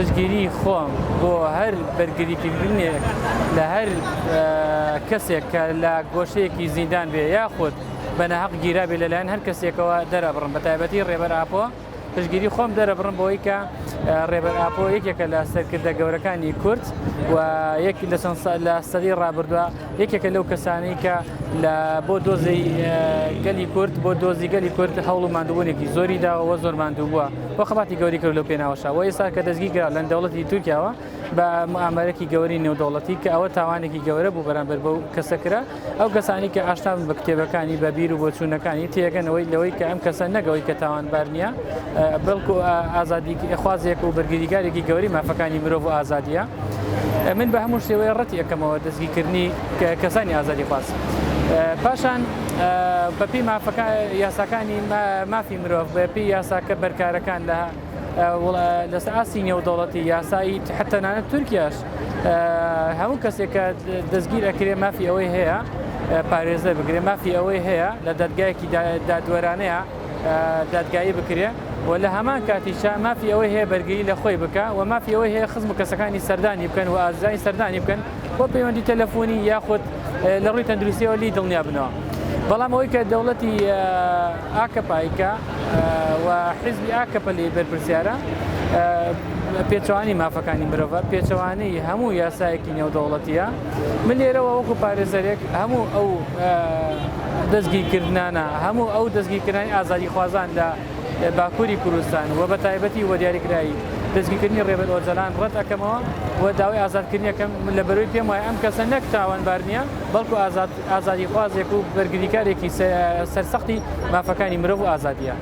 پشتگیری خۆم بۆ هەر بەرگریکردنێک لە هەر کەسێک کە لە گۆشەیەکی زیندان بێ یاخود بەناحەق گیرا بێ لەلایەن هەر کەسێکەوە دەرەبڕم، بە تایبەتی ڕێبەر ئاپۆ پشتگیری خۆم دەرەبڕم بۆی کە ڕێبەر ئاپۆ یەکێکە لە سەرکردە گەورەکانی کورد و یەکی لە سەدەی ڕابردووە یەکێکە لەو کەسانەی کە بۆ دۆزی گەلی کورد بۆ دۆزی گەلی کورد هەوڵ و ماندووبوونێکی زۆری داوە زۆر ماندوو بووە بۆ خەباتی گەوری کرد لەو پێناوەشە و ئێستا کە دەستگیر کرا لە دەوڵەتی تورکیاوە بە مؤامرەی گەوری نێودەوڵەتی کە ئەوە تاوانێکی گەورە بوو بەرامبەر بەو کەسەکرا ئەو کەسانی کە ئاشنا بە کتێبەکانی بە بیر و بۆچوونەکانی تێگەنەوەی لەوەی کە ئەم کەسە نەگەوەی کە تاوانبار نییە بەڵکو ئازادی خوازێک و بەرگریگارێکی گەوری مافەکانی مرۆڤ و ئازادیە. من بە هەموو شێوەیە ڕەتی یەکەمەوە دەستگیرکردنی کەسانی ئازادی خواست. پاشان بەپی یاساکانی مافی مرۆڤ بەپی یاساکە بەرکارەکان لە ئاسی نێودەوڵەتی یاسایی حتەنانەت تورکیاش هەموو کەسێک کە دەستگیر ئەکرێ مافی ئەوەی هەیە پارێزە بگرێ مافی ئەوەی هەیە لە دادگایەکی دادوەرانەیە دادگایی بکرێ و لە هەمان کاتیشا مافی ئەوەی هەیە بەرگری لە خۆی بکە و مافی ئەوەی هەیە خزم و کەسەکانی سەردانی بکەن و ئازایی سەردانی بکەن بۆ پەیوەندی تەلەفۆنی یاخود لە ڕووی تەندروستیەوە لی دڵنیا بنەوە. بەڵام ئەوەی کە دەوڵەتی ئاکەپایکە و حیزبی ئاکەپە لێ بەرپرسیارە پێچەوانی مافەکانی مرۆڤ پێچەوانەی هەموو یاسایەکی نێودەوڵەتیە من لێرەوە وەکو پارێزەرێک هەموو ئەو دەستگیرکردانە هەموو ئەو دەستگیرکردنی ئازادی خوازان لە باکووری کوردستان و بە تایبەتی وە دیاریکرایی دەستگیرکردنی ڕێبەر ئۆجەلان ڕەت ئەەکەمەوە و داوای ئازادکردنیەکەم لە بەروی پێم وایە ئەم کەسە نەک تاوانبار نییە بەڵکو ئازادی خوازێک و بەرگریکارێکی سەرسەختی مافەکانی مرۆڤ و ئازادیە.